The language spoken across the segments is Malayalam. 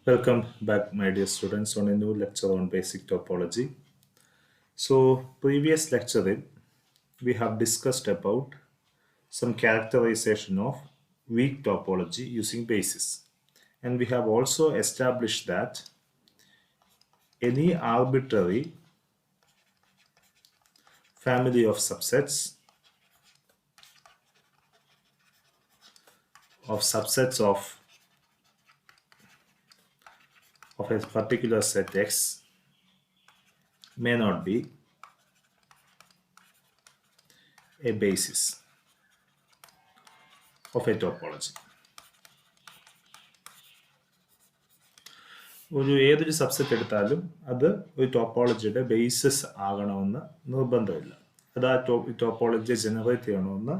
Welcome back, my dear students, on a new lecture on basic topology. So, previous lecture, we have discussed about some characterization of weak topology using basis. And we have also established that any arbitrary family of subsets of a particular set X may not be a basis of a topology. ഏതൊരു സബ്സെറ്റ് എടുത്താലും അത് ഒരു ടോപ്പോളജിയുടെ ബേസിസ് ആകണമെന്ന് നിർബന്ധമില്ല. അത് ആ ടോപ്പോളജി ജനറേറ്റ് ചെയ്യണമെന്ന്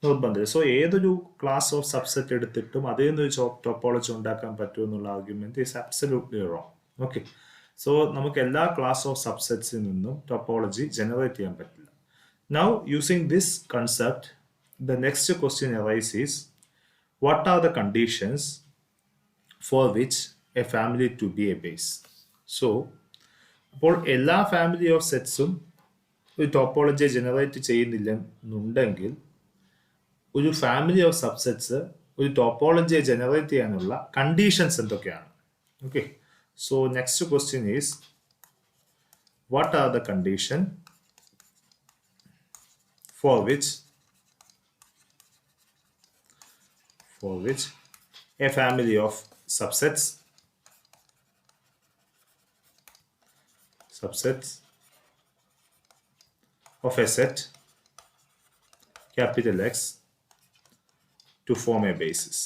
നിർബന്ധമില്ല. സോ ഏതൊരു ക്ലാസ് ഓഫ് സബ്സെറ്റ് എടുത്തിട്ടും അതിൽ നിന്ന് ഒരു ടോപ്പോളജി ഉണ്ടാക്കാൻ പറ്റുമെന്നുള്ള argument is absolutely wrong. Okay, so നമുക്ക് എല്ലാ ക്ലാസ് ഓഫ് സബ്സെറ്റ്സിൽ നിന്നും ടോപ്പോളജി ജനറേറ്റ് ചെയ്യാൻ പറ്റില്ല. Now using this concept, the next question arises: what are the conditions for which a family to be a base? So, അപ്പോൾ എല്ലാ ഫാമിലി ഓഫ് സെറ്റ്സും ഒരു ടോപ്പോളജി ജനറേറ്റ് ചെയ്യുന്നില്ലെന്നുണ്ടെങ്കിൽ ഒരു ഫാമിലി ഓഫ് സബ്സെറ്റ്സ് ഒരു ടോപ്പോളജിയെ ജനറേറ്റ് ചെയ്യാനുള്ള കണ്ടീഷൻസ് എന്തൊക്കെയാണ്? Okay, so next question is what are the condition for which a family of subsets of a set capital X to form a basis.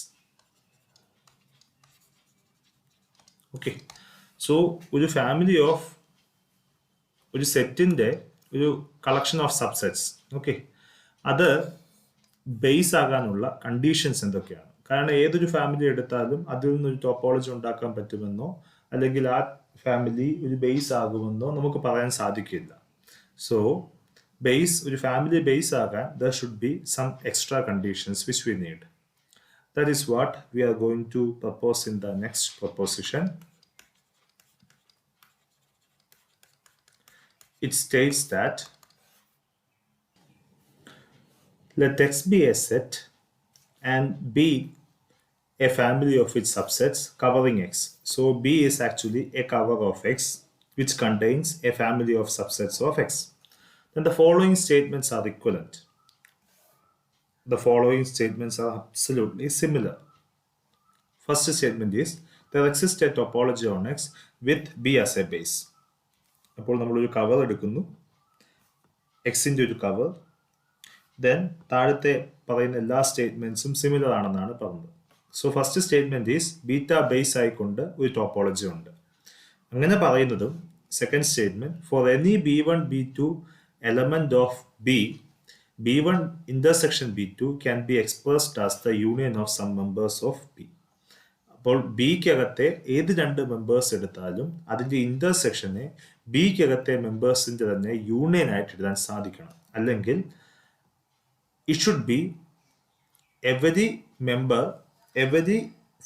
Okay, so ഒരു ഫാമിലി ഓഫ് ഒരു സെറ്റിന്റെ ഒരു കളക്ഷൻ ഓഫ് സബ്സെറ്റ്സ്, ഓക്കെ, അത് ബേസ് ആകാനുള്ള കണ്ടീഷൻസ് എന്തൊക്കെയാണ്? കാരണം ഏതൊരു ഫാമിലി എടുത്താലും അതിൽ നിന്നൊരു ടോപ്പോളജി ഉണ്ടാക്കാൻ പറ്റുമെന്നോ അല്ലെങ്കിൽ ആ ഫാമിലി ഒരു ബേസ് ആകുമെന്നോ നമുക്ക് പറയാൻ സാധിക്കില്ല. സോ ഒരു ഫാമിലി ബേസ് ആകാൻ there should be some extra conditions which we need. That is what we are going to propose in the next proposition. It states that let X be a set and B a family of its subsets covering X. So B is actually a cover of X which contains a family of subsets of X. Then the following statements are equivalent. The following statements are absolutely similar. First statement is there exists a topology on X with B as a base. അപ്പോൾ നമ്മളൊരു കവർ എടുക്കുന്നു, എക്സിൻ്റെ ഒരു കവർ, ദെൻ താഴത്തെ പറയുന്ന എല്ലാ സ്റ്റേറ്റ്മെന്റ്സും സിമിലർ ആണെന്നാണ് പറഞ്ഞത്. So first statement is beta base ആയിക്കൊണ്ട് ഒരു ടോപ്പോളജി ഉണ്ട്. അങ്ങനെ പറയുന്നതും second statement for any B1 B2 element of B1 intersection B2 can be expressed as the union of some members of B. അപ്പോൾ ബിക്കകത്തെ ഏത് രണ്ട് മെമ്പേഴ്സ് എടുത്താലും അതിന്റെ ഇന്റർസെക്ഷനെ ബിക്കകത്തെ മെമ്പേഴ്സിന്റെ തന്നെ യൂണിയൻ ആയിട്ട് എഴുതാൻ സാധിക്കണം. അല്ലെങ്കിൽ it should be every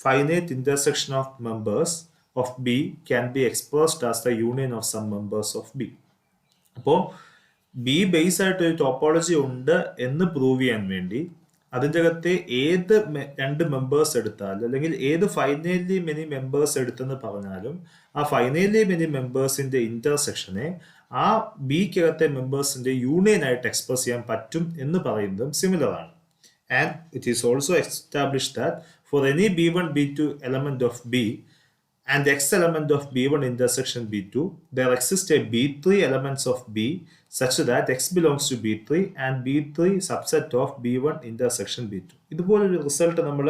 finite intersection of members of B can be expressed as the union of some members of B. അപ്പോൾ ബി ബേസ് ആയിട്ട് ഒരു ടോപ്പോളജി ഉണ്ട് എന്ന് പ്രൂവ് ചെയ്യാൻ വേണ്ടി അതിൻ്റെ അകത്തെ ഏത് രണ്ട് മെമ്പേഴ്സ് എടുത്താലും അല്ലെങ്കിൽ ഏത് ഫൈനലി മെനി മെമ്പേഴ്സ് എടുത്തെന്ന് പറഞ്ഞാലും ആ ഫൈനലി മെനി മെമ്പേഴ്സിന്റെ ഇന്റർസെക്ഷനെ ആ ബിക്കകത്തെ മെമ്പേഴ്സിന്റെ യൂണിയൻ ആയിട്ട് എക്സ്പ്രസ് ചെയ്യാൻ പറ്റും എന്ന് പറയുന്നതും സിമിലർ ആണ്. And it is also establish that for any B1 B2 element of B and X element of B1 intersection B2, there exists a B3 elements of B such that X belongs to B3 and B3 subset of B1 intersection B2. ഇതുപോലൊരു റിസൾട്ട് നമ്മൾ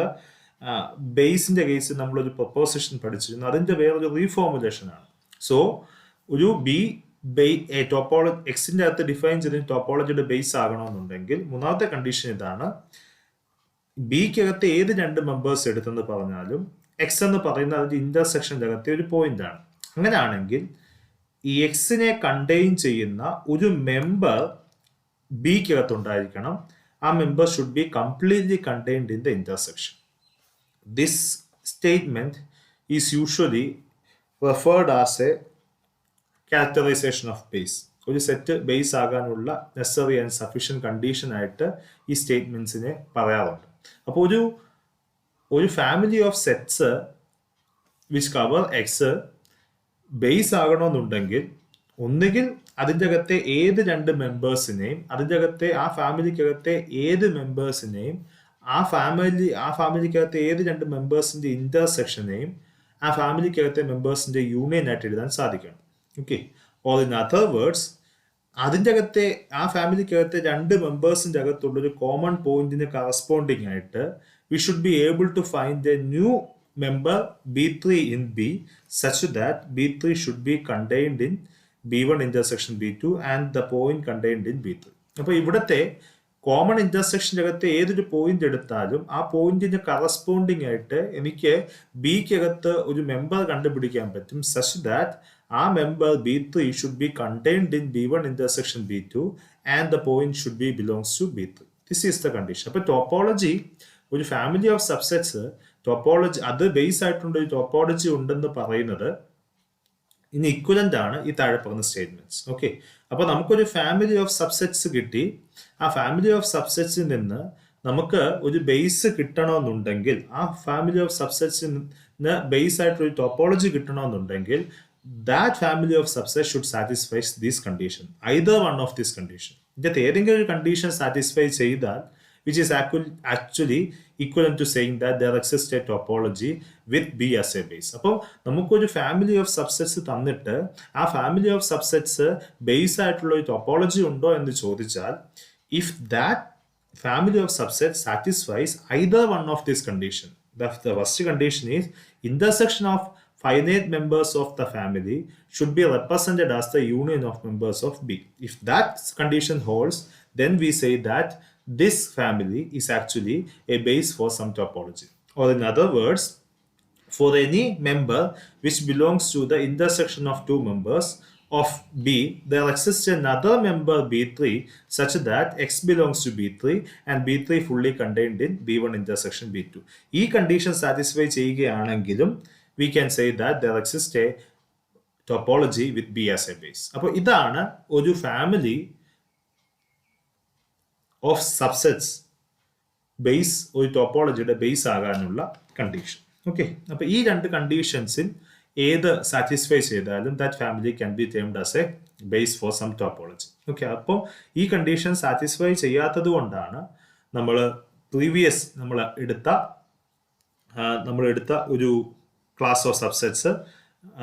ബേസിന്റെ കേസിൽ നമ്മളൊരു പ്രൊപ്പോസിഷൻ പഠിച്ചിരുന്നു. അതിന്റെ വേറൊരു റീഫോർമുലേഷൻ ആണ്. സോ ഒരു ടോപ്പോളജി എക്സിന്റെ അകത്ത് ഡിഫൈൻ ചെയ്ത ടോപ്പോളജിയുടെ ബേസ് ആകണമെന്നുണ്ടെങ്കിൽ മൂന്നാമത്തെ കണ്ടീഷൻ ഇതാണ്: ബിക്കകത്ത് ഏത് രണ്ട് മെമ്പേഴ്സ് എടുത്തെന്ന് പറഞ്ഞാലും എക്സ് എന്ന് പറയുന്നത് അതിന്റെ ഇന്റർസെക്ഷൻ്റെ അകത്തെ ഒരു പോയിന്റ് ആണ്. അങ്ങനെയാണെങ്കിൽ ഈ എക്സിനെ കണ്ടെയ്ൻ ചെയ്യുന്ന ഒരു മെമ്പർ ബിക്കകത്ത് ഉണ്ടായിരിക്കണം. ആ member should be completely contained in the intersection. This statement is usually referred as a characterization of base. ഒരു സെറ്റ് ബേസ് ആകാനുള്ള നെസസറി ആൻഡ് സഫീഷ്യൻ കണ്ടീഷൻ ആയിട്ട് ഈ സ്റ്റേറ്റ്മെന്റ്സിനെ പറയാറുണ്ട്. അപ്പോൾ ഒരു family of sets which cover X base ആകണമെന്നുണ്ടെങ്കിൽ ഒന്നുകിൽ അതിൻ്റെ അകത്തെ ഏത് രണ്ട് മെമ്പേഴ്സിനെയും ആ ഫാമിലിക്കകത്തെ ഏത് മെമ്പേഴ്സിനെയും ആ ഫാമിലിക്കകത്തെ ഏത് രണ്ട് മെമ്പേഴ്സിന്റെ ഇന്റർസെക്ഷനെയും ആ ഫാമിലിക്കകത്തെ മെമ്പേഴ്സിന്റെ യൂണിയൻ ആയിട്ട് എഴുതാൻ സാധിക്കണം. Okay, or in other words ആ ഫാമിലിക്കകത്തെ രണ്ട് മെമ്പേഴ്സിന്റെ അകത്തുള്ളൊരു കോമൺ പോയിന്റിന് കറസ്പോണ്ടിങ് ആയിട്ട് we should be able to find a new member B3 in B such that B3 should be contained in B1 intersection B2 and the point contained in B3. അപ്പോൾ ഇവിടുത്തെ കോമൺ ഇന്റർസെക്ഷൻ്റെ അകത്ത് ഏതൊരു പോയിന്റ് എടുത്താലും ആ പോയിന്റിന് കറസ്പോണ്ടിങ് ആയിട്ട് എനിക്ക് ബിക്കകത്ത് ഒരു മെമ്പർ കണ്ടുപിടിക്കാൻ പറ്റും സച്ച് ദാറ്റ് ആ member B3 should be contained in B1 intersection B2 and the point should be belongs to B3. This is the condition. അപ്പോൾ ടോപ്പോളജി ഒരു ഫാമിലി ഓഫ് സബ്സെറ്റ്സ് ടോപ്പോളജി അത് ബേസ് ആയിട്ടുണ്ട് ഒരു ടോപ്പോളജി ഉണ്ടെന്ന് പറയുന്നത് ഇനി ഇക്വലന്റ് ആണ് ഈ താഴെ പറഞ്ഞ സ്റ്റേറ്റ്മെന്റ്സ്. ഓക്കെ, അപ്പൊ നമുക്കൊരു ഫാമിലി ഓഫ് സബ്സെറ്റ്സ് കിട്ടി. ആ ഫാമിലി ഓഫ് സബ്സെറ്റ്സിൽ നിന്ന് നമുക്ക് ഒരു ബേസ് കിട്ടണമെന്നുണ്ടെങ്കിൽ ആ ഫാമിലി ഓഫ് സബ്സെറ്റ്സിന് ബേസ് ആയിട്ടൊരു ടോപ്പോളജി കിട്ടണമെന്നുണ്ടെങ്കിൽ that family of subsets should satisfy this condition, either one of this condition. ഇതിന്റെ ഏതെങ്കിലും ഒരു കണ്ടീഷൻ സാറ്റിസ്ഫൈ ചെയ്താൽ which is actually equivalent to saying that there exists a topology with B as a base. അപ്പോൾ നമുക്കൊരു ഫാമിലി ഓഫ് സബ്സെറ്റ്സ് തന്നിട്ട് ആ ഫാമിലി ഓഫ് സബ്സെറ്റ്സ് ബേസ് ആയിട്ടുള്ള ഒരു ടോപ്പോളജി ഉണ്ടോ എന്ന് ചോദിച്ചാൽ if that family of subsets satisfies either one of this condition, the first condition is intersection of finite members of the family should be represented as the union of members of B. If that condition holds, then we say that this family is actually a base for some topology. Or in other words, for any member which belongs to the intersection of two members of B, there exists another member B3 such that X belongs to B3 and B3 fully contained in B1 intersection B2. ഈ condition satisfy ചെയ്യുകയാണെങ്കിലും we can say that there exists a topology with B as a base. അപ്പോൾ ഇതാണ് ഒരു ഫാമിലി ഓഫ് സബ്സെറ്റ്സ് ബേസ് ഒരു ടോപ്പോളജിയുടെ ബേസ് ആകാനുള്ള കണ്ടീഷൻ. ഓക്കെ, അപ്പോൾ ഈ രണ്ട് കണ്ടീഷൻസിൽ ഏത് സാറ്റിസ്ഫൈ ചെയ്താലും that family can be termed as a base for some topology. Okay, അപ്പോൾ ഈ കണ്ടീഷൻ സാറ്റിസ്ഫൈ ചെയ്യാത്തത് കൊണ്ടാണ് നമ്മൾ എടുത്ത ഒരു ക്ലാസ് ഓഫ് സബ്സെറ്റ്സ്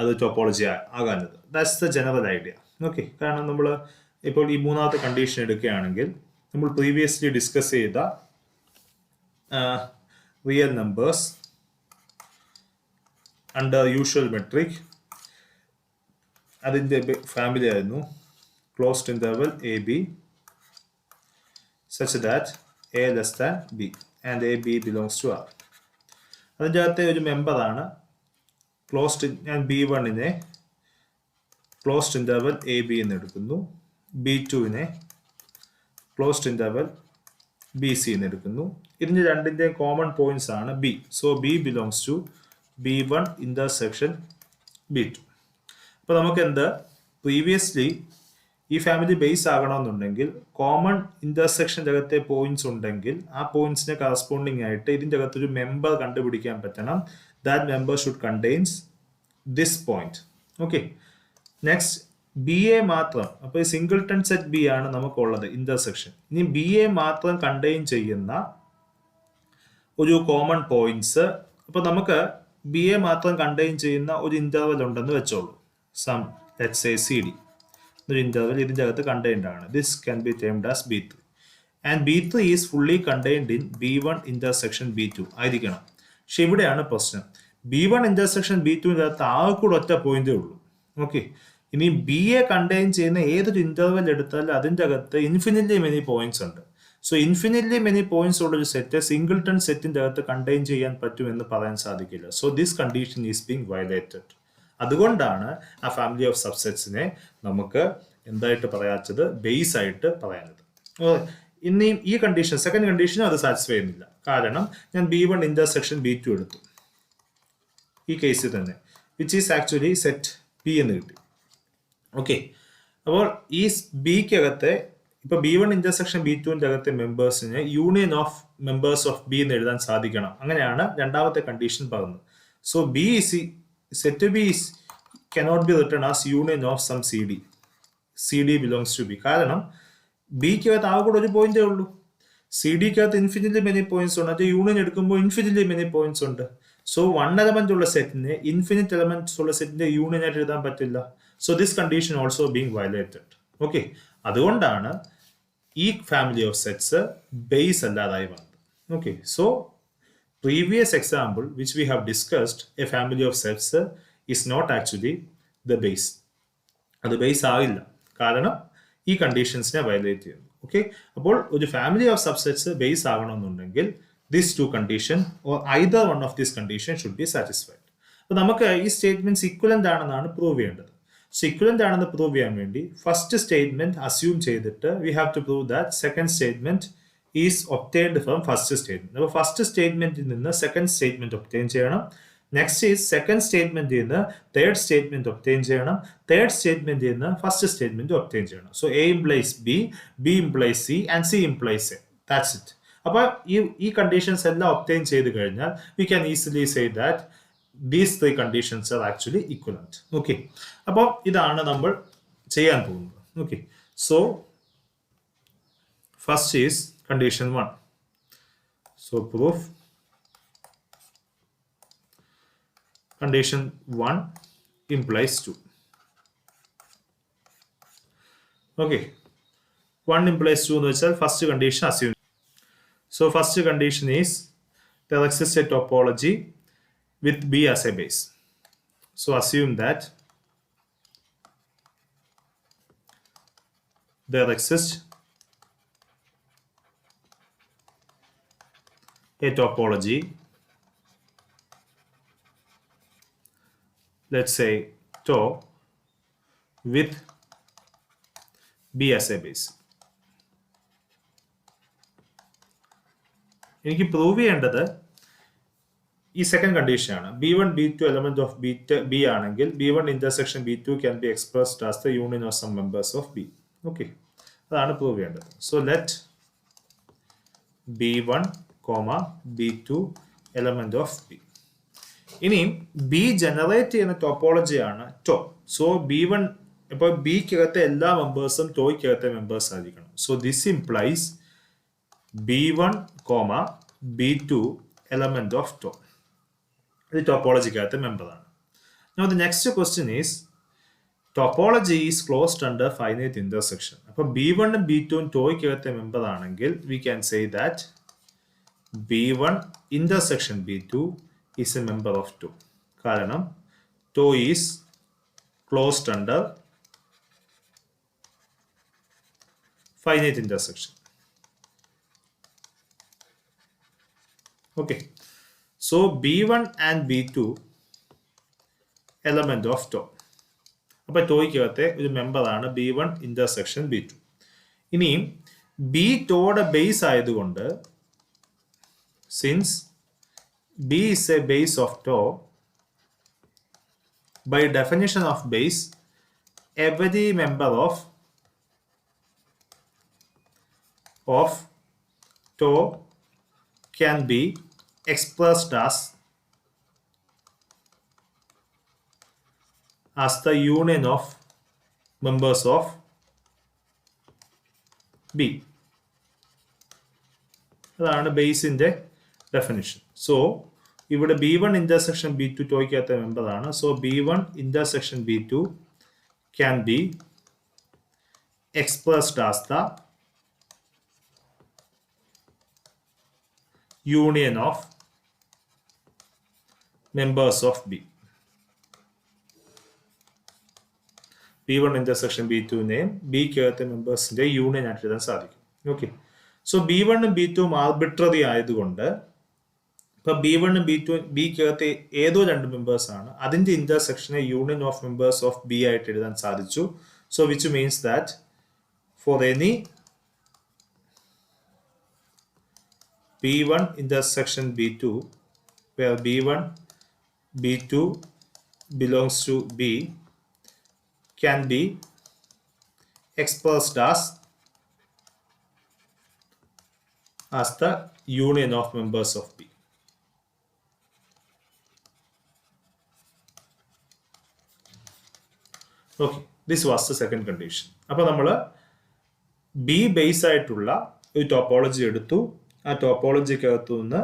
അത് ടോപ്പോളജി ആകാഞ്ഞത്. That's the general idea. Okay, കാരണം നമ്മൾ ഇപ്പോൾ ഈ മൂന്നാമത്തെ കണ്ടീഷൻ എടുക്കുകയാണെങ്കിൽ നമ്മൾ പ്രീവിയസ്ലി ഡിസ്കസ് ചെയ്ത real numbers under usual metric അതിൻ്റെ ഫാമിലി ആയിരുന്നു closed interval A B such that A less than B and A B belongs to R. അതിൻ്റെ അകത്തെ ഒരു മെമ്പറാണ് ക്ലോസ്ഡ്. ഞാൻ B1നെ ക്ലോസ്ഡ് ഇന്റർവൽ എ ബി എന്ന് എടുക്കുന്നു, B2നെ ക്ലോസ്ഡ് ഇന്റർവൽ ബി സി എന്ന് എടുക്കുന്നു. ഇതിന് രണ്ടിൻ്റെയും കോമൺ പോയിന്റ്സ് ആണ് B. So B belongs to B1 intersection B2. അപ്പോൾ നമുക്ക് എന്ത് പ്രീവിയസ്ലി ഈ ഫാമിലി ബേസ് ആകണമെന്നുണ്ടെങ്കിൽ കോമൺ ഇന്റർസെക്ഷൻ്റെ അകത്തെ പോയിന്റ്സ് ഉണ്ടെങ്കിൽ ആ പോയിന്റ്സിന് കറസ്പോണ്ടിങ് ആയിട്ട് ഇതിൻ്റെ അകത്തൊരു മെമ്പർ കണ്ടുപിടിക്കാൻ പറ്റണം. That member should contains this point. Okay, next B A മാത്രം. അപ്പോൾ സിംഗിൾട്ടൺ സെറ്റ് ബി ആണ് നമുക്കുള്ളത് ഇന്റർസെക്ഷൻ. ഇനി ബി എ മാത്രം കണ്ടെയ്ൻ ചെയ്യുന്ന ഒരു കോമൺ പോയിന്റ്സ്. അപ്പോൾ നമുക്ക് ബി എ മാത്രം കണ്ടെയ്ൻ ചെയ്യുന്ന ഒരു ഇന്റർവൽ ഉണ്ടെന്ന് വെച്ചോളൂ. Some let's say C D ഒരു ഇന്റർവൽ ഇതിൻ്റെ അകത്ത് കണ്ടെയ്ൻഡ് ആണ്. This can be termed as B3 and B3 is fully contained in B1 intersection B2 ആയിരിക്കണം. പക്ഷെ ഇവിടെയാണ് പ്രശ്നം. B1 ഇന്റർസെക്ഷൻ B2ൻ്റെ അകത്ത് ആകെ കൂടെ ഒറ്റ പോയിന്റേ ഉള്ളൂ. ഓക്കെ, ഇനി ബി എ കണ്ടെയ്ൻ ചെയ്യുന്ന ഏതൊരു ഇന്റർവൽ എടുത്താലും അതിൻ്റെ അകത്ത് ഇൻഫിനിറ്റ്ലി മെനി പോയിന്റ്സ് ഉണ്ട്. സോ ഇൻഫിനിറ്റ്ലി മെനി പോയിന്റ്സ് ഉള്ള ഒരു സെറ്റ് സിംഗിൾട്ടൺ സെറ്റിൻ്റെ അകത്ത് കണ്ടെയ്ൻ ചെയ്യാൻ പറ്റുമെന്ന് പറയാൻ സാധിക്കില്ല. So this condition is being violated. അതുകൊണ്ടാണ് ആ ഫാമിലി ഓഫ് സബ്സെറ്റ്സിനെ നമുക്ക് എന്തായിട്ട് പറയാച്ചത്, ബേസ് ആയിട്ട് പറയാനത്. ഇനിയും ഈ കണ്ടീഷൻ സെക്കൻഡ് കണ്ടീഷനും അത് സാറ്റിസ്ഫൈ ചെയ്യുന്നില്ല. കാരണം ഞാൻ B1 ഇന്റർസെക്ഷൻ B2 എടുത്തു. ഈ കേസിൽ തന്നെ, which is actually set B എന്ന് കിട്ടി. ഓക്കെ, അപ്പോൾ ഈ ബിക്കകത്തെ ഇപ്പൊ B1 ഇന്റർസെക്ഷൻ B2ന്റെ അകത്തെ മെമ്പേഴ്സിന് union of members of B എന്ന് എഴുതാൻ സാധിക്കണം. അങ്ങനെയാണ് രണ്ടാമത്തെ കണ്ടീഷൻ പറയുന്നത്. So B is set B is cannot be written as union of some CD. CD belongs to B. കാരണം ബിക്കകത്ത് ആകെ കൂടെ ഒരു പോയിന്റേ ഉള്ളൂ. സി ഡിക്കകത്ത് ഇൻഫിനിറ്റ്ലി മെനി പോയിന്റ്സ് ഉണ്ട്. അത് യൂണിയൻ എടുക്കുമ്പോൾ ഇൻഫിനിറ്റ്ലി മെനി പോയിന്റ്സ് ഉണ്ട്. സോ വൺ എലമെന്റ് ഉള്ള സെറ്റിനെ ഇൻഫിനിറ്റ് എലമെന്റ്സ് ഉള്ള സെറ്റിന്റെ യൂണിയൻ ആയിട്ട് എഴുതാൻ പറ്റില്ല. So this condition also being violated. Okay, അതുകൊണ്ടാണ് ഈ ഫാമിലി ഓഫ് സെറ്റ്സ് ബേസ് അല്ലാതായി വന്നത്. Okay, so previous example which we have discussed, a family of sets is not actually the base. അത് ബേസ് ആവില്ല, കാരണം ഈ കണ്ടീഷൻസിനെ വയലേറ്റ് ചെയ്യുന്നു. ഓക്കെ, അപ്പോൾ ഒരു ഫാമിലി ഓഫ് സബ്സെറ്റ്സ് ബേസ് ആകണമെന്നുണ്ടെങ്കിൽ this two condition or either one of this condition should be satisfied. അപ്പോൾ നമുക്ക് ഈ സ്റ്റേറ്റ്മെന്റ്സ് ഇക്വലന്റ് ആണെന്നാണ് പ്രൂവ് ചെയ്യേണ്ടത്. സോ ഇക്വലന്റ് ആണെന്ന് പ്രൂവ് ചെയ്യാൻ വേണ്ടി ഫസ്റ്റ് സ്റ്റേറ്റ്മെന്റ് അസ്യൂം ചെയ്തിട്ട് we have to prove that second statement is obtained from first statement. അപ്പോൾ ഫസ്റ്റ് സ്റ്റേറ്റ്മെന്റിൽ നിന്ന് സെക്കൻഡ് സ്റ്റേറ്റ്മെന്റ് ഒബ്റ്റെയിൻ ചെയ്യണം. നെക്സ്റ്റ് ഈസ് സെക്കൻഡ് സ്റ്റേറ്റ്മെന്റിൽ നിന്ന് തേർഡ് സ്റ്റേറ്റ്മെന്റ് ഒബ്റ്റെയിൻ ചെയ്യണം. തേർഡ് സ്റ്റേറ്റ്മെന്റിൽ നിന്ന് ഫസ്റ്റ് സ്റ്റേറ്റ്മെന്റ് ഒബ്റ്റെയിൻ ചെയ്യണം. So A implies B, B implies C and C implies A. That's it. അപ്പോൾ ഈ കണ്ടീഷൻസ് എല്ലാം ഒബ്റ്റെയിൻ ചെയ്ത് കഴിഞ്ഞാൽ we can easily say that these three conditions are actually equivalent. Okay, അപ്പോൾ ഇതാണ് നമ്മൾ ചെയ്യാൻ പോകുന്നത്. Okay, so first is condition 1. So proof condition 1 implies 2. Okay, 1 implies 2 എന്ന് വെച്ചാൽ first condition assume. So first condition is there exists a topology with B as a base. So assume that there exists a topology, let's say TO, with B as a base. എനിക്ക് പ്രൂവ് ചെയ്യേണ്ടത് ഈ സെക്കൻഡ് കണ്ടീഷൻ ആണ്. B1 B2 element of B ആണെങ്കിൽ B1 intersection B2 can be expressed as the union of some members of B. Okay, അതാണ് പ്രൂവ് ചെയ്യേണ്ടത്. So let B1, B2 element of B. ഇനിയും ബി ജനറേറ്റ് ചെയ്യുന്ന ടോപ്പോളജിയാണ് ടോ. സോ B1 ഇപ്പോൾ ബിക്കകത്തെ എല്ലാ മെമ്പേഴ്സും ടോയ്ക്കകത്തെ മെമ്പേഴ്സ് ആയിരിക്കണം. So this implies B1, B2 element of tau. ഇത് ടോപ്പോളജിക്കകത്തെ മെമ്പറാണ്. Now the next question is topology is closed under finite intersection. അപ്പോൾ B1 ഉം B2 ഉം ടോയ്ക്കകത്തെ മെമ്പർ ആണെങ്കിൽ we can say that B1 intersection B2 is a member of 2. കാരണം to is closed under finite intersection. Okay, so B1 and B2 element of tau. അപ്പോൾ ടോയ്ക്കകത്തെ ഒരു മെമ്പറാണ് B1 intersection B2. ഇനിയും ബി ടോയുടെ ബേസ് ആയതുകൊണ്ട് since B is a base of τ, by definition of base, every member of τ can be expressed as the union of members of B. അതാണ് ബേസിന്റെ definition. So ഇവിടെ B1 intersection B2 ടോയ്ക്കകത്തെ മെമ്പർ ആണ്. So B1 intersection B2 can be expressed as the union of members of B. B1 intersection B2 നെയും ബിക്കകത്തെ മെമ്പേഴ്സിന്റെ യൂണിയൻ ആയിട്ട് എഴുതാൻ സാധിക്കും. ഓക്കെ, സോ B1 ഉം B2 ഉം ആർബിട്രറി ആയതുകൊണ്ട് ഇപ്പൊ B1 ഉം B2 ബിക്കകത്തെ ഏതോ രണ്ട് മെമ്പേഴ്സ് ആണ്, അതിന്റെ ഇന്റർസെക്ഷനെ union of members of B ആയിട്ട് എഴുതാൻ സാധിച്ചു. So which means that for any B1 intersection B2 where B1 B2 belongs to B can be expressed as the union of members of B. Okay, this was the second condition. അപ്പോൾ നമ്മൾ ബി ബേസ് ആയിട്ടുള്ള ഒരു ടോപ്പോളജി എടുത്തു. ആ ടോപ്പോളജിക്കകത്തു നിന്ന്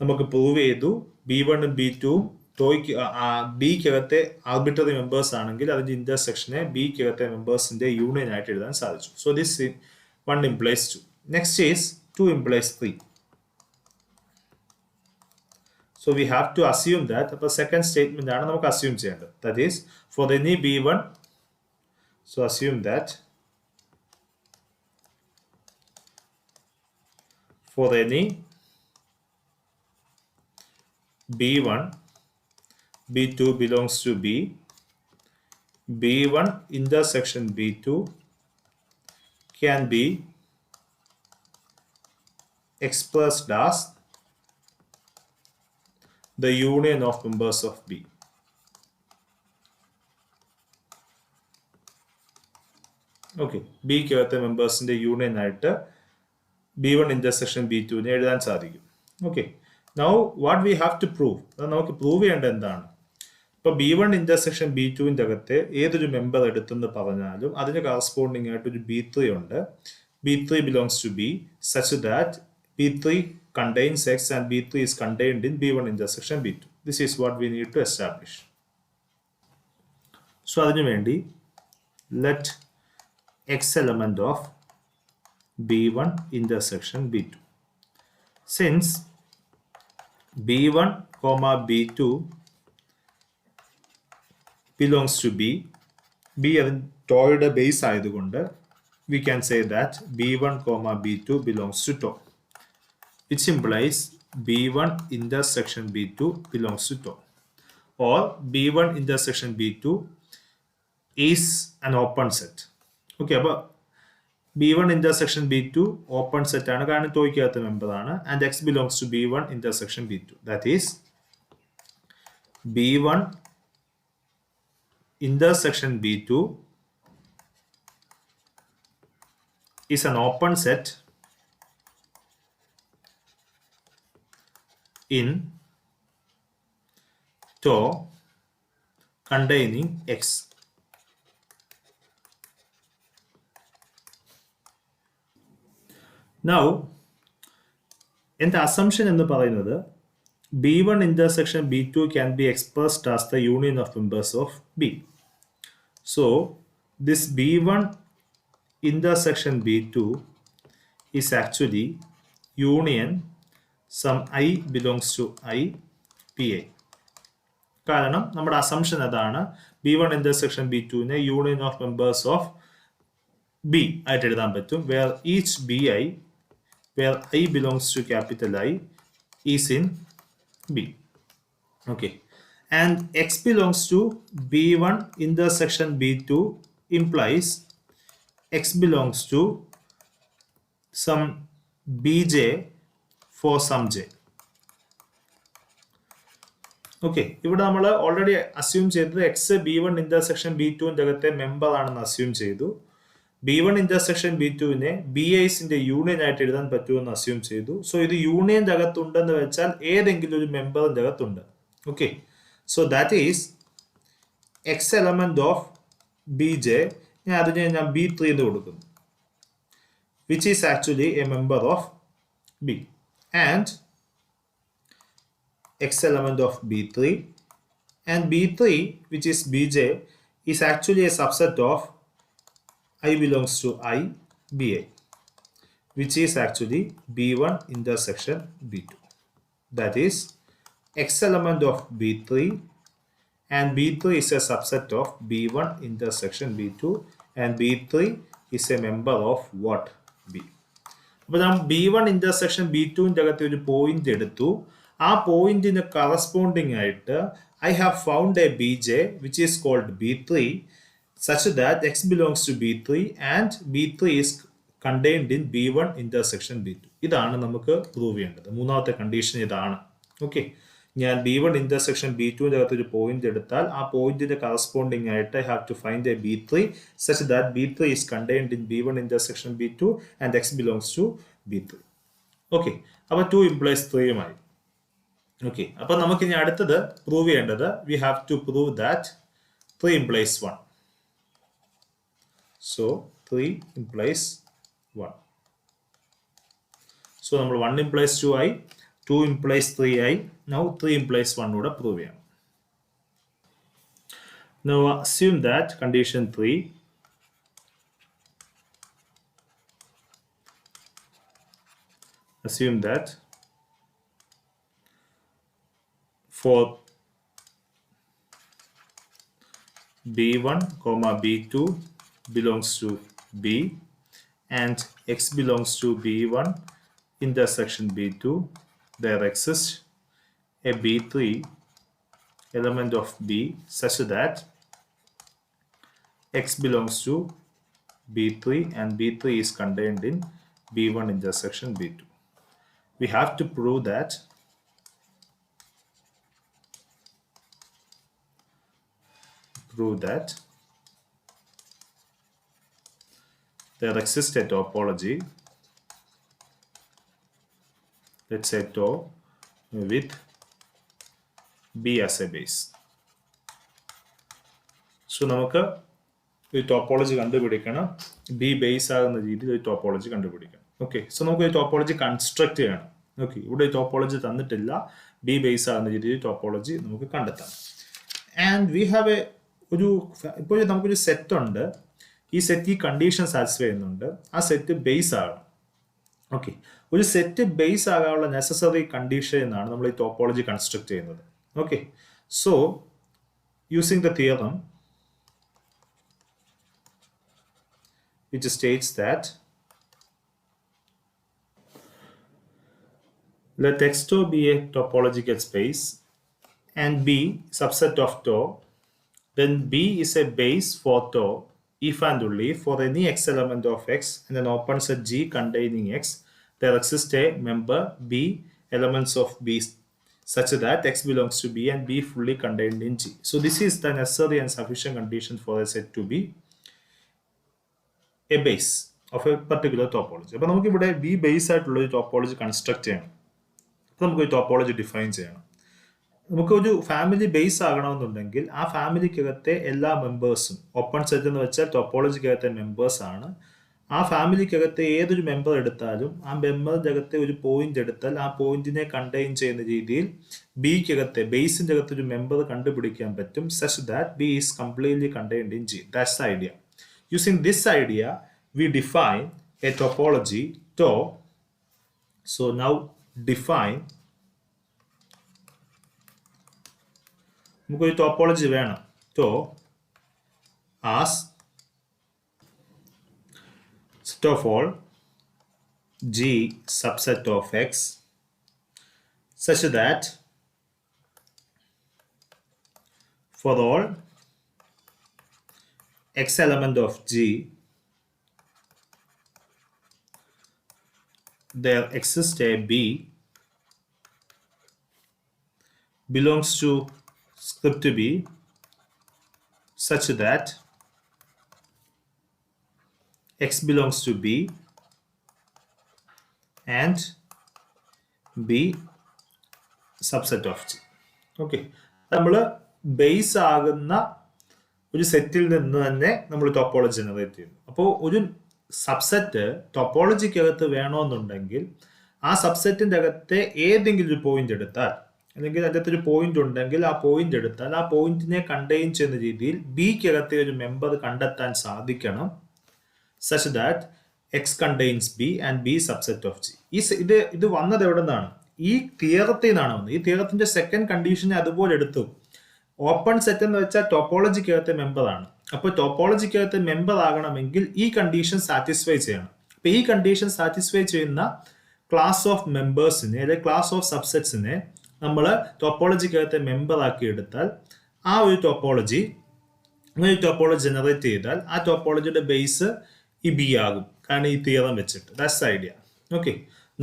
നമുക്ക് പ്രൂവ് ചെയ്തു B1 ബി ടുവും ബിക്കകത്തെ ആർബിട്രറി മെമ്പേഴ്സ് ആണെങ്കിൽ അതിന്റെ ഇന്റർസെക്ഷനെ ബിക്കകത്തെ മെമ്പേഴ്സിന്റെ യൂണിയൻ ആയിട്ട് എഴുതാൻ സാധിച്ചു. So this 1 implies 2. Next is 2 implies 3. So we have to assume that അപ്പോൾ സെക്കൻഡ് സ്റ്റേറ്റ്മെന്റ് ആണ് നമുക്ക് അസ്യൂം ചെയ്യേണ്ടത്. That is for any B1, so assume that for any B1 B2 belongs to B, B1 intersection B2 can be expressed as the union of members of B. Okay, B കകത്തെ മെമ്പേഴ്സിന്റെ യൂണിയൻ ആയിട്ട് B1 intersection B2 നെ എഴുതാൻ സാധിക്കും. Okay, now what we have to prove, നമുക്ക് പ്രൂവ് ചെയ്യേണ്ടത് എന്താണ്? ഇപ്പോൾ B1 intersection B2ന്റെ അകത്തെ ഏതൊരു മെമ്പർ എടുത്തെന്ന് പറഞ്ഞാലും അതിന് കറസ്പോണ്ടിങ് ആയിട്ട് ഒരു B3 ഉണ്ട്. B3 belongs to B such that B3 contains X and B3 is contained in B1 intersection B2. This is what we need to establish. So അതിനു വേണ്ടി let X element of B1 intersection B2. Since B1 comma B2 belongs to B, B ടോയുടെ ബേസ് ആയതുകൊണ്ട് we can say that B1 comma B2 belongs to TO, which implies B1 intersection B2 belongs to TO, or B1 intersection B2 is an open set. Okay, അപ്പോൾ B1 intersection B2 open set ആണ്, കാരണം ടോയ്ക്കകത്ത് മെമ്പർ ആണ്, and X belongs to B1 intersection B2. That is B1 intersection B2 is an open set in TO containing X. Now, in the assumption എന്ന് പറയുന്നത് B1 intersection B2 can be expressed as the union of members of B. So, this B1 intersection B2 is actually union some I belongs to I PA. കാരണം നമ്മുടെ അസംഷൻ അതാണ് B1 intersection B2 നെ union of members of B ആയിട്ട് എഴുതാൻ പറ്റും, where each BI, where I belongs to capital I, is in B. Okay, and X belongs to B1 intersection B2 implies X belongs to some BJ for some J. Okay, ഇവിടെ നമ്മൾ ഓൾറെഡി അസ്യൂം ചെയ്തത് എക്സ് B1 intersection B2ന്റെ അകത്തെ മെമ്പർ ആണെന്ന് അസ്യൂം ചെയ്തു. B1 intersection B2നെ BIസിന്റെ യൂണിയൻ ആയിട്ട് എഴുതാൻ പറ്റുമെന്ന് അസ്യൂം ചെയ്തു. സോ ഇത് യൂണിയന്റെ അകത്തുണ്ടെന്ന് വെച്ചാൽ ഏതെങ്കിലും ഒരു മെമ്പറിന്റെ അകത്തുണ്ട്. Okay, so that is X element of BJ, അതിനെ ഞാൻ B3 എന്ന് കൊടുക്കുന്നു, which is actually a member of B, and X element of B3, and B3, which is BJ, is actually a subset of I belongs to I BA, which is actually B1 intersection B2. That is X element of B3, and B3 is a subset of B1 intersection B2, and B3 is a member of what? B. അപ്പോൾ നാം B1 intersection B2ന്റെ അകത്ത് ഒരു പോയിന്റ് എടുത്തു. ആ പോയിന്റിന് കറസ്പോണ്ടിങ് ആയിട്ട് I have found a BJ which is called B3 such that X belongs to B3 and B3 is contained in B1 intersection B2. ഇതാണ് നമുക്ക് പ്രൂവ് ചെയ്യേണ്ടത്. മൂന്നാമത്തെ കണ്ടീഷൻ ഇതാണ്. ഓക്കെ, ഞാൻ B1 ഇന്റർസെക്ഷൻ B2ന്റെ അകത്ത് ഒരു പോയിന്റ് എടുത്താൽ ആ പോയിന്റിന്റെ കറസ്പോണ്ടിങ് ആയിട്ട് I have to find a B3 such that B3 is contained in B1 intersection B2 and X belongs to B3. Okay, അപ്പൊ 2 ഇംപ്ലൈസ് 3യുമായി. ഓക്കെ, അപ്പൊ നമുക്ക് ഇനി അടുത്തത് പ്രൂവ് ചെയ്യേണ്ടത് we have to prove that 3 implies 1. So 3 implies 1. So നമ്മൾ 1 implies 2i, 2 implies 3i, now 3 implies 1 കൂടെ പ്രൂവ് ചെയ്യാം. Now assume that condition 3 assume that for B1 comma B2 belongs to B and X belongs to B1 intersection B2, there exists a B3 element of B such that X belongs to B3 and B3 is contained in B1 intersection B2. We have to prove that there exists a topology, let's say tau with B as a base. So നമുക്ക് ഒരു ടോപ്പോളജി കണ്ടുപിടിക്കണം, ബി ബേസ് ആകുന്ന രീതിയിൽ ഒരു ടോപ്പോളജി കണ്ടുപിടിക്കണം. ഓക്കെ, സോ നമുക്ക് ഒരു ടോപ്പോളജി കൺസ്ട്രക്ട് ചെയ്യണം. ഓക്കെ, ഇവിടെ ടോപ്പോളജി തന്നിട്ടില്ല, ബി ബേസ് ആകുന്ന രീതിയിൽ ടോപ്പോളജി നമുക്ക് കണ്ടെത്താം. ആൻഡ് വി ഹാവ് എ ഇപ്പോൾ നമുക്കൊരു സെറ്റ് ഉണ്ട്, ഈ സെറ്റ് ഈ കണ്ടീഷൻ സാറ്റിസ്ഫൈ ചെയ്യുന്നുണ്ട്, ആ സെറ്റ് ബേസ് ആകണം. ഓക്കെ, ഒരു സെറ്റ് ബേസ് ആകാനുള്ള നെസസറി കണ്ടീഷൻ എന്നാണ് നമ്മൾ ഈ ടോപ്പോളജി കൺസ്ട്രക്ട് ചെയ്യുന്നത്. Okay, so using the theorem which states that let X tau be a topological space and B subset of tau, then B is a base for tau if and only for any X element of X and an open set G containing X there exists a member B elements of B such that X belongs to B and B fully contained in G. So this is the necessary and sufficient condition for a set to be a base of a particular topology. അപ്പോൾ നമുക്ക് ഇവിടെ ബി ബേസ് ആയിട്ടുള്ള ഒരു ടോപ്പോളജി കൺസ്ട്രക്ട് ചെയ്യണം. അപ്പോൾ നമുക്ക് ഒരു ടോപ്പോളജി ഡിഫൈൻ ചെയ്യണം. നമുക്കൊരു ഫാമിലി ബേസ് ആകണമെന്നുണ്ടെങ്കിൽ ആ ഫാമിലിക്കകത്തെ എല്ലാ മെമ്പേഴ്സും, ഓപ്പൺ സെറ്റ് എന്ന് വെച്ചാൽ ടോപ്പോളജിക്കകത്തെ മെമ്പേഴ്സ് ആണ്, ആ ഫാമിലിക്കകത്തെ ഏതൊരു മെമ്പർ എടുത്താലും ആ മെമ്പറിൻ്റെ അകത്തെ ഒരു പോയിന്റ് എടുത്താൽ ആ പോയിന്റിനെ കണ്ടെയ്ൻ ചെയ്യുന്ന രീതിയിൽ ബിക്കകത്തെ ബേസിൻ്റെ അകത്ത് ഒരു മെമ്പർ കണ്ടുപിടിക്കാൻ പറ്റും, such that be is completely contained in G. That's the idea. Using this idea, we define a topology tau. So now define, നമുക്ക് ഒരു ടോപ്പോളജി വേണം, tau as set of all G subset of X such that for all X element of G there exists a B belongs to script B such that X belongs to B and B subset of G. Okay, നമ്മൾ ബേസ് ആകുന്ന ഒരു സെറ്റിൽ നിന്ന് തന്നെ നമ്മൾ ടോപ്പോളജി ജനറേറ്റ് ചെയ്യുന്നു. അപ്പോൾ ഒരു സബ്സെറ്റ് ടോപ്പോളജിക്കകത്ത് വേണമെന്നുണ്ടെങ്കിൽ ആ സബ്സെറ്റിൻ്റെ അകത്തെ ഏതെങ്കിലും ഒരു പോയിന്റ് എടുത്താൽ, അല്ലെങ്കിൽ അതിനകത്ത് ഒരു പോയിന്റ് ഉണ്ടെങ്കിൽ ആ പോയിന്റ് എടുത്താൽ ആ പോയിന്റിനെ കണ്ടെയ്ൻ ചെയ്യുന്ന രീതിയിൽ ബിക്കകത്തെ ഒരു മെമ്പർ കണ്ടെത്താൻ സാധിക്കണം, such that X contains B and B subset of G. ഇത് വന്നത് എവിടെ നിന്നാണ്? ഈ തിയറത്തിൽ നിന്നാണ് വന്നത്. ഈ തിയറത്തിന്റെ സെക്കൻഡ് കണ്ടീഷനെ അതുപോലെ എടുത്തു. ഓപ്പൺ സെറ്റ് എന്ന് വെച്ചാൽ ടോപ്പോളജിക്കകത്തെ മെമ്പർ ആണ്. അപ്പോൾ ടോപ്പോളജിക്കകത്തെ മെമ്പർ ആകണമെങ്കിൽ ഈ കണ്ടീഷൻ സാറ്റിസ്ഫൈ ചെയ്യണം. അപ്പൊ ഈ കണ്ടീഷൻ സാറ്റിസ്ഫൈ ചെയ്യുന്ന ക്ലാസ് ഓഫ് മെമ്പേഴ്സിനെ അല്ലെങ്കിൽ ക്ലാസ് ഓഫ് സബ്സെറ്റ്സിനെ നമ്മൾ ടോപ്പോളജിക്കകത്തെ മെമ്പർ ആക്കി എടുത്താൽ ആ ഒരു ടോപ്പോളജി ജനറേറ്റ് ചെയ്താൽ ആ ടോപ്പോളജിയുടെ ബേസ് ഈ ബി ആകും, കാരണം ഈ തിയറം വെച്ചിട്ട്. That's idea. Okay,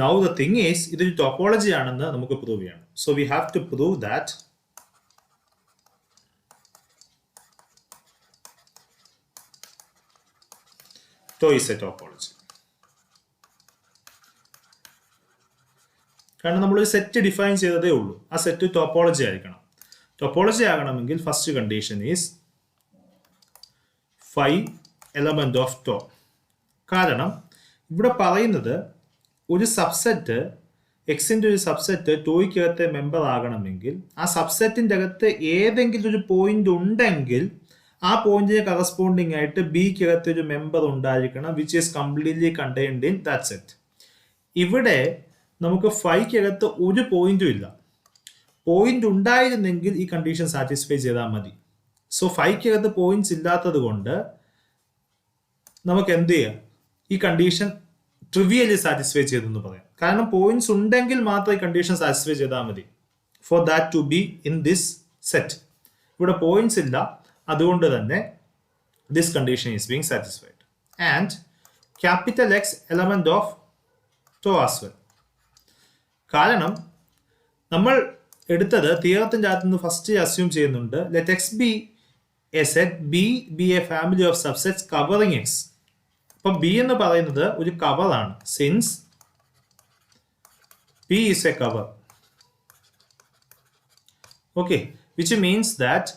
now the thing is ഇതൊരു ടോപ്പോളജി ആണെന്ന് നമുക്ക് പ്രൂവ് ചെയ്യണം. So we have to prove that tau is a topology. കാരണം നമ്മളൊരു സെറ്റ് ഡിഫൈൻ ചെയ്തതേ ഉള്ളൂ, ആ സെറ്റ് ടോപ്പോളജി ആയിരിക്കണം. ടോപ്പോളജി ആകണമെങ്കിൽ first condition is phi element of tau. കാരണം ഇവിടെ പറയുന്നത് ഒരു സബ്സെറ്റ് എക്സിൻ്റെ ഒരു സബ്സെറ്റ് ടോയ്ക്കകത്തെ മെമ്പർ ആകണമെങ്കിൽ ആ സബ്സെറ്റിൻ്റെ അകത്ത് ഏതെങ്കിലും ഒരു പോയിന്റ് ഉണ്ടെങ്കിൽ ആ പോയിന്റിന് കറസ്പോണ്ടിങ് ആയിട്ട് ബിക്കകത്ത് ഒരു മെമ്പർ ഉണ്ടായിരിക്കണം which is completely contained in that set. ഇവിടെ നമുക്ക് ഫൈക്കകത്ത് ഒരു പോയിന്റും ഇല്ല. പോയിന്റ് ഉണ്ടായിരുന്നെങ്കിൽ ഈ കണ്ടീഷൻ സാറ്റിസ്ഫൈ ചെയ്താൽ മതി. സോ ഫൈക്കകത്ത് പോയിന്റ്സ് ഇല്ലാത്തത് കൊണ്ട് നമുക്ക് എന്ത് ചെയ്യാം, ഈ കണ്ടീഷൻ ട്രിവിയലി സാറ്റിസ്ഫൈ ചെയ്തെന്ന് പറയാം. കാരണം പോയിന്റ്സ് ഉണ്ടെങ്കിൽ മാത്രം ഈ കണ്ടീഷൻ സാറ്റിസ്ഫൈ ചെയ്താൽ മതി for that to be in this set. ഇവിടെ പോയിന്റ്സ് ഇല്ല, അതുകൊണ്ട് തന്നെ this condition is being satisfied. And capital X element of tau as well. കാരണം നമ്മൾ എടുത്തത് തിയറത്തിന്റെ അകത്ത് നിന്ന് ഫസ്റ്റ് അസ്യൂം ചെയ്യുന്നുണ്ട് let X B a set, B B a family of subsets covering X. അപ്പൊ ബി എന്ന് പറയുന്നത് ഒരു കവറാണ്, since B is a cover. Okay, which means that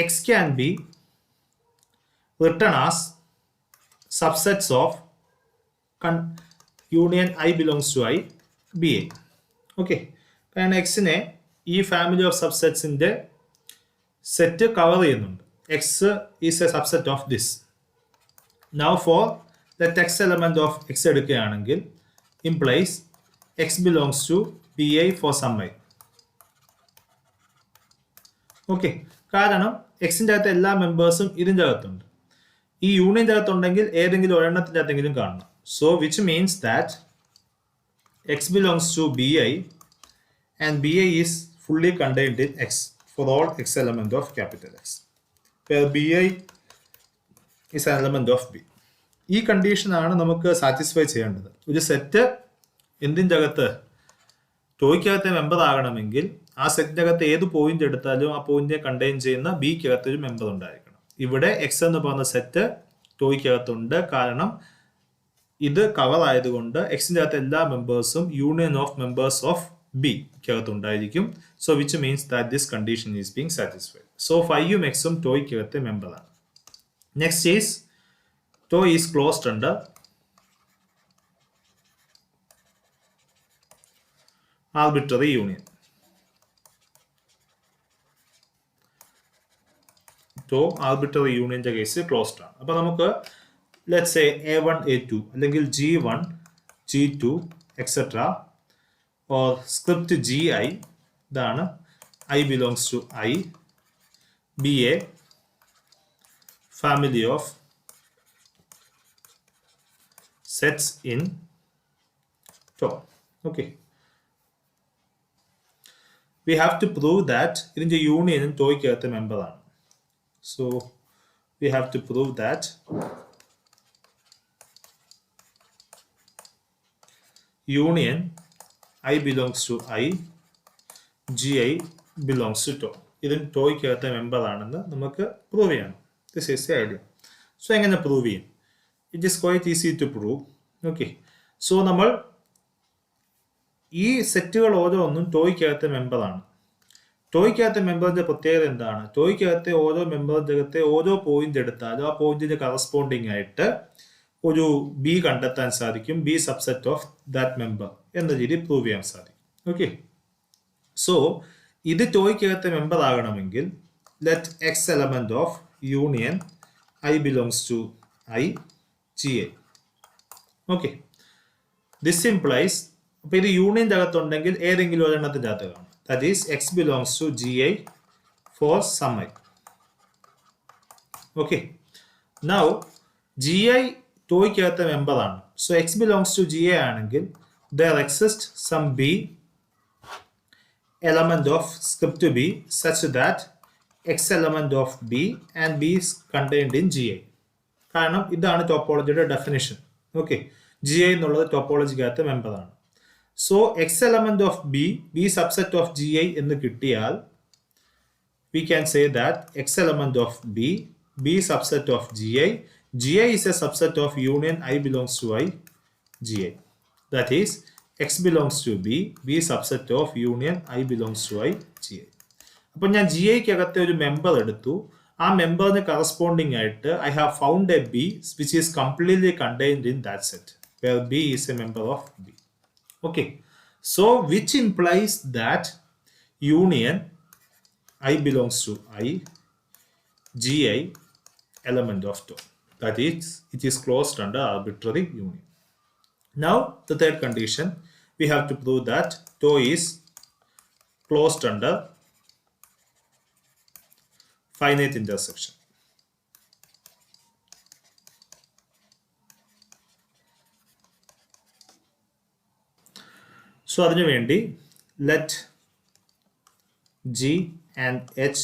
X can be written as subsets of union I belongs to I B A. Okay, കാരണം എക്സിനെ ഈ ഫാമിലി ഓഫ് സബ്സെറ്റ്സിന്റെ സെറ്റ് കവർ ചെയ്യുന്നുണ്ട്. X is a subset of this. Now for let X element of X എടുക്കുകയാണെങ്കിൽ implies X belongs to B I for some I. Okay, കാരണം എക്സിൻ്റെ അകത്ത് എല്ലാ മെമ്പേഴ്സും ഇതിൻ്റെ അകത്തുണ്ട്. ഈ യൂണിയൻ്റെ അകത്തുണ്ടെങ്കിൽ ഏതെങ്കിലും ഒരെണ്ണത്തിൻ്റെ അകത്തെങ്കിലും കാണണം. So which means that x belongs to bi and bi is fully contained in x for all x element of capital X, where bi is an element of b. ഈ കണ്ടീഷൻ ആണ് നമുക്ക് സാറ്റിസ്ഫൈ ചെയ്യേണ്ടത്. ഒരു സെറ്റ് എന്തിൻ്റെ അകത്ത് ടോയ്ക്കകത്തെ മെമ്പർ ആകണമെങ്കിൽ ആ സെറ്റിൻ്റെ അകത്ത് ഏത് പോയിന്റ് എടുത്താലും ആ പോയിന്റിനെ കണ്ടെയ്ൻ ചെയ്യുന്ന ബിക്കകത്ത് ഒരു മെമ്പർ ഉണ്ടായിരിക്കണം. ഇവിടെ എക്സ് എന്ന് പറയുന്ന സെറ്റ് ടോയ്ക്കകത്തുണ്ട്, കാരണം ഇത് കവർ ആയതുകൊണ്ട് എക്സിൻ്റെ അകത്ത് എല്ലാ മെമ്പേഴ്സും union of members of B ക്കകത്തുണ്ടായിരിക്കും. So which means that this condition is being satisfied. So ഫൈയും എക്സും ടോയ്ക്കകത്തെ മെമ്പറാണ്. Next is tau is closed under arbitrary union. Tau arbitrary യൂണിയന്റെ കേസ് ക്ലോസ്ഡ് ആണ്. അപ്പൊ നമുക്ക് let's say a1 a2 അല്ലെങ്കിൽ g1 g2 etc or script gi, ഇതാണ് I belongs to I, be a family of sets in tau. Okay, we have to prove that ഇതിന്റെ യൂണിയനും ടോയ്ക്കകത്തെ മെമ്പർ ആണ്. So we have to prove that union I belongs to I, G I belongs to tau. ഇതിന് ടോയ്ക്കകത്തെ മെമ്പർ ആണെന്ന് നമുക്ക് പ്രൂവ് ചെയ്യണം. This is the idea. So എങ്ങനെ പ്രൂവ് ചെയ്യും? It is quite easy to prove. Okay, so നമ്മൾ ഈ സെറ്റുകൾ ഓരോന്നും ടോയ്ക്കകത്തെ മെമ്പറാണ്. ടോയ്ക്കകത്തെ മെമ്പറിന്റെ പ്രത്യേകത എന്താണ്? ടോയ്ക്കകത്തെ ഓരോ മെമ്പറിന്റെ അകത്തെ ഓരോ പോയിന്റ് എടുത്താലും ആ പോയിന്റിന് കറസ്പോണ്ടിങ് ആയിട്ട് ഒരു ബി കണ്ടെത്താൻ സാധിക്കും, B subset of that member എന്ന രീതിയിൽ പ്രൂവ് ചെയ്യാൻ സാധിക്കും. ഓക്കെ, സോ ഇത് ടോയ്ക്കകത്തെ മെമ്പർ ആകണമെങ്കിൽ let X element of union I belongs to I G I. Okay, this implies, അപ്പൊ ഇത് യൂണിയന്റെ അകത്തുണ്ടെങ്കിൽ ഏതെങ്കിലും ഒരെണ്ണത്തിന്റെ അകത്ത് കാണും. That is X belongs to G I for some I. Okay, now G I ടോയ്ക്കകത്തെ മെമ്പറാണ്. So X belongs to G A ആണെങ്കിൽ there exist some B element of script B such that X element of B and B is contained in G I. കാരണം ഇതാണ് ടോപ്പോളജിയുടെ ഡെഫിനിഷൻ. ഓക്കെ, ജി ഐ എന്നുള്ളത് ടോപ്പോളജിക്കകത്തെ മെമ്പറാണ്. So x element of b subset of gi എന്ന് കിട്ടിയാൽ we can say that x element of b subset of gi is a subset of union I belongs to gi. That is x belongs to b subset of union I belongs to gi. അപ്പോൾ ഞാൻ ജി ഐക്ക് അകത്തെ ഒരു മെമ്പർ എടുത്തു. ആ മെമ്പറിന് കറസ്പോണ്ടിങ് ആയിട്ട് I have found a B which is completely contained in that set where B is a member of B. Okay, so which implies that union I belongs to gi element of tau. That is, it is closed under arbitrary union. Now, the third condition, we have to prove that tau is closed under finite intersection. So, അതിനു വേണ്ടി let G and H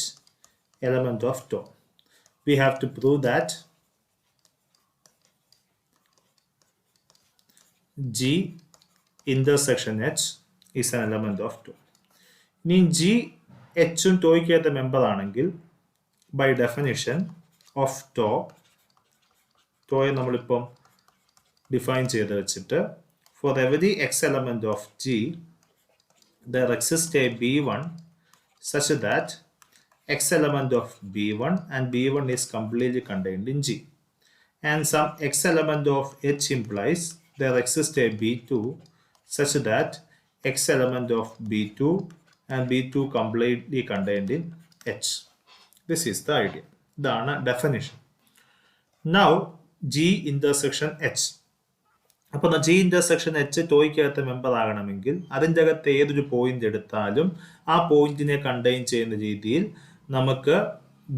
element of tau. We have to prove that G intersection H is an element of tau. ഇനി G H ഉം ടോയ്ക്കകത്തെ മെമ്പർ ആണെങ്കിൽ by definition of ടോയെ നമ്മളിപ്പം ഡിഫൈൻ ചെയ്ത് വെച്ചിട്ട് for every x element of G there exists a B1 such that x element of B1 and B1 is completely contained in G, and some x element of H implies there exists a B2 such that x element of B2 and B2 completely contained in H. This is the idea. The definition. Now G intersection H. അപ്പോൾ ജി ഇന്റർസെക്ഷൻ എച്ച് ടോയ്ക്കകത്ത് മെമ്പർ ആകണമെങ്കിൽ അതിൻ്റെ അകത്ത് ഏതൊരു പോയിന്റ് എടുത്താലും ആ പോയിന്റിനെ കണ്ടെയ്ൻ ചെയ്യുന്ന രീതിയിൽ നമുക്ക്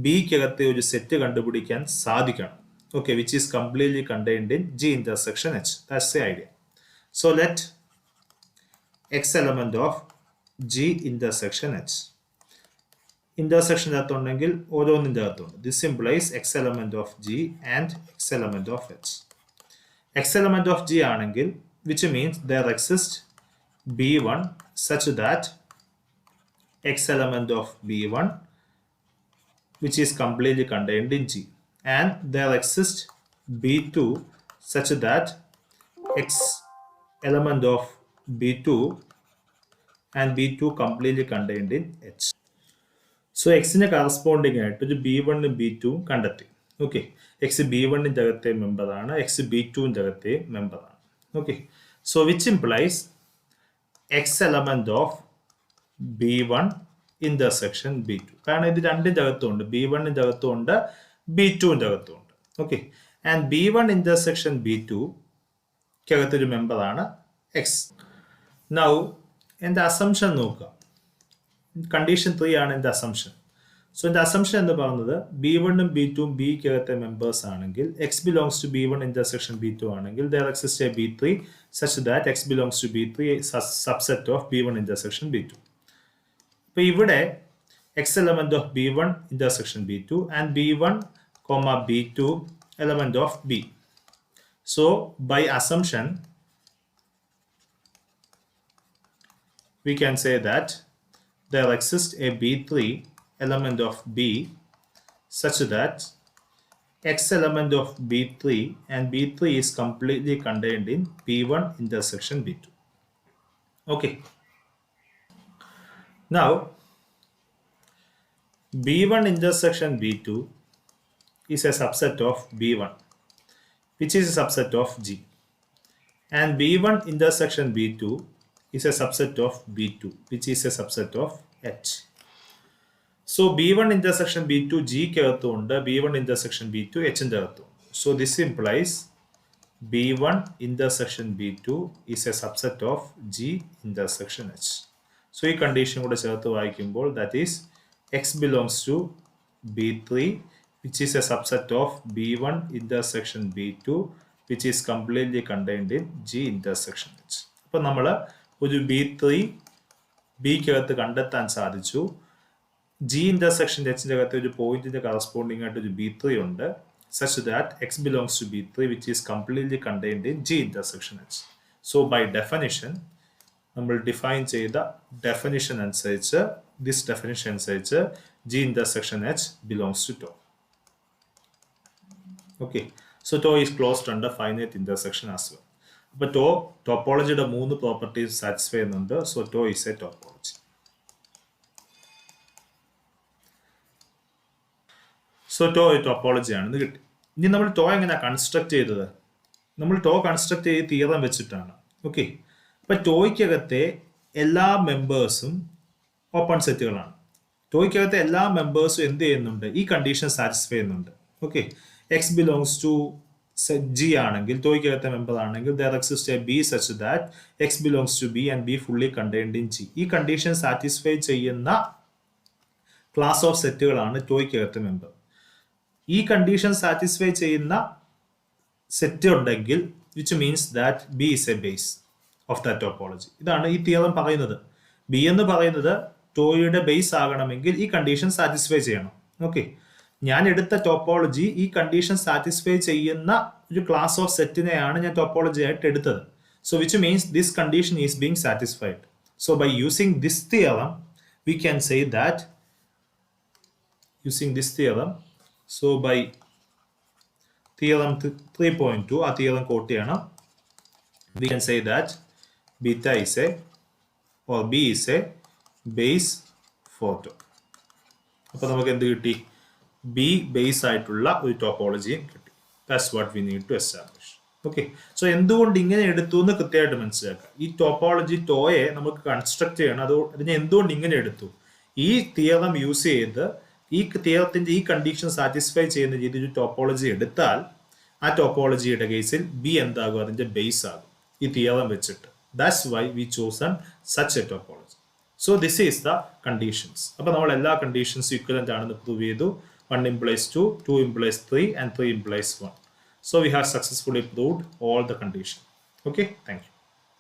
ബിക്കകത്തെ ഒരു സെറ്റ് കണ്ടുപിടിക്കാൻ സാധിക്കണം. Okay, which is completely contained in G intersection H. That's the idea. So let X element of G intersection H ഇന്റർസെക്ഷൻ്റെ അകത്തുണ്ടെങ്കിൽ ഓരോന്നിൻ്റെ അകത്തുണ്ട്. This implies X element of G and X element of H. X element of G anangil, which means there exists B1 such that X element of B1 which is completely contained in G, and there exists B2 such that X element of B2 and B2 completely contained in H. So X ന് കറസ്പോണ്ടിങ് ആയിട്ട് ഒരു B1 B2 കണ്ടെത്തി. ഓക്കെ, എക്സ് ബി വണ്ണിൻ്റെ അകത്തെ മെമ്പറാണ്, എക്സ് ബി ടുവിൻ്റെ അകത്തെ മെമ്പറാണ്. Okay, so which implies X element of B one intersection B two. കാരണം ഇത് രണ്ടിൻ്റെ അകത്തുണ്ട്, ബി വണ്ണിൻ്റെ അകത്തുണ്ട്, ബി ടുവിൻ്റെ അകത്തുണ്ട്. Okay, and B one intersection B ടുക്കകത്തൊരു മെമ്പറാണ് എക്സ്. നൗ എൻ്റെ അസംഷൻ നോക്കുക. കണ്ടീഷൻ 3 ആണ് എൻ്റെ അസംഷൻ. സോ എൻ്റെ അസംഷൻ എന്ന് പറയുന്നത് ബി വണ്ണും ബി ടുവും ബിക്കകത്തെ മെമ്പേഴ്സ് ആണെങ്കിൽ X belongs to B one intersection B two ആണെങ്കിൽ there exist a B three such that X belongs to B three subset of B one intersection B two. അപ്പോൾ ഇവിടെ X element of B one intersection B two and B one comma B two element of B. So by assumption we can say that there exists a B3 element of B such that X element of B3 and B3 is completely contained in B1 intersection B2. Okay. Now, B1 intersection B2 is a subset of B1, which is a subset of G. And B1 intersection B2 is a subset of B2, which is a subset of H. So B1 intersection B2 G ke agathuണ്ട്, B1 intersection B2 H ന്റെ അകത്തുണ്ട്. So this implies B1 intersection B2 is a subset of G intersection H. So ഈ കണ്ടീഷൻ കൂടെ ചേർത്ത് വായിക്കുമ്പോൾ that is X belongs to B3 which is a subset of B1 intersection B2 which is completely contained in G intersection H. അപ്പോൾ നമ്മൾ ഒരു B3 ബിക്കകത്ത് കണ്ടെത്താൻ സാധിച്ചു. ജി ഇന്റർസെക്ഷൻ എച്ചിൻ്റെ അകത്ത് ഒരു പോയിന്റിന്റെ കറസ്പോണ്ടിങ് ആയിട്ട് ഒരു B3 ഉണ്ട് such that X belongs to B3 which is completely contained in G intersection H. So by definition നമ്മൾ ഡിഫൈൻ ചെയ്ത ഡെഫിനിഷൻ അനുസരിച്ച് ദിസ് ഡെഫിനിഷൻ അനുസരിച്ച് G intersection H belongs to tau. Okay, so tau is closed under finite intersection as well. അപ്പോൾ ടോപ്പോളജിയുടെ 3 പ്രോപ്പർട്ടീസ് സാറ്റിസ്ഫൈ ചെയ്യുന്നുണ്ട്. So tau is a topology. So tau ഒരു ടോപ്പോളജി ആണെന്ന് കിട്ടി. ഇനി നമ്മൾ tau എങ്ങനെയാണ് കൺസ്ട്രക്ട് ചെയ്തത്? നമ്മൾ tau കൺസ്ട്രക്ട് ചെയ്ത് തിയറം വെച്ചിട്ടാണ്. ഓക്കെ, അപ്പോൾ ടോയ്ക്കകത്തെ എല്ലാ മെമ്പേഴ്സും ഓപ്പൺ സെറ്റുകളാണ്. ടോയ്ക്കകത്തെ എല്ലാ മെമ്പേഴ്സും എന്ത് ചെയ്യുന്നുണ്ട്? ഈ കണ്ടീഷൻ സാറ്റിസ്ഫൈ ചെയ്യുന്നുണ്ട്. Okay, X belongs to G ആണെങ്കിൽ ടോയ്ക്കകത്തെ മെമ്പർ ആണെങ്കിൽ there exist a B such that X belongs to B and B fully contained in G. ഈ കണ്ടീഷൻ സാറ്റിസ്ഫൈ ചെയ്യുന്ന ക്ലാസ് ഓഫ് സെറ്റുകളാണ് ടോയ്ക്കകത്തെ മെമ്പർ. ഈ കണ്ടീഷൻ സാറ്റിസ്ഫൈ ചെയ്യുന്ന സെറ്റ് ഉണ്ടെങ്കിൽ which means that B is a base of that topology. ഇതാണ് ഈ തിയറം പറയുന്നത്. ബി എന്ന് പറയുന്നത് ടോയുടെ ബേസ് ആകണമെങ്കിൽ ഈ കണ്ടീഷൻ സാറ്റിസ്ഫൈ ചെയ്യണം. ഓക്കെ, ഞാൻ എടുത്ത ടോപ്പോളജി ഈ കണ്ടീഷൻ സാറ്റിസ്ഫൈ ചെയ്യുന്ന ഒരു ക്ലാസ് ഓഫ് സെറ്റിനെയാണ് ഞാൻ ടോപ്പോളജി ആയിട്ട് എടുത്തത്. So which means this condition is being satisfied. So by using this theorem we can say that using this theorem, so by theorem 3.2 ആ തിയറം കോട്ട് ചെയ്യണം. we can say that beta is a or b is a base for tau. അപ്പോൾ നമുക്ക് എന്ത് കിട്ടി? ബി ബേസ് ആയിട്ടുള്ള ഒരു ടോപ്പോളജിയും കിട്ടി. That's what we need to establish. Okay, so എന്തുകൊണ്ട് ഇങ്ങനെ എടുത്തു എന്ന് കൃത്യമായിട്ട് മനസ്സിലാക്കുക. ഈ ടോപ്പോളജി ടോയെ നമുക്ക് കൺസ്ട്രക്ട് ചെയ്യണം. അതിനെ എന്തുകൊണ്ട് ഇങ്ങനെ എടുത്തു? ഈ തിയറം യൂസ് ചെയ്ത് ഈ തിയറത്തിന്റെ ഈ കണ്ടീഷൻ സാറ്റിസ്ഫൈ ചെയ്യുന്ന രീതിയിൽ ഒരു ടോപ്പോളജി എടുത്താൽ ആ ടോപ്പോളജിയുടെ കേസിൽ ബി എന്താകും? അതിന്റെ ബേസ് ആകും ഈ തിയറം വെച്ചിട്ട്. That's why we chosen such a topology. So this is the conditions. അപ്പോൾ നമ്മൾ എല്ലാ കണ്ടീഷൻസും ഇക്വലന്റ് ആണെന്ന് പ്രൂവ് ചെയ്തു. 1 implies 2, 2 implies 3 and 3 implies 1. So we have successfully proved all the conditions. Okay, thank you.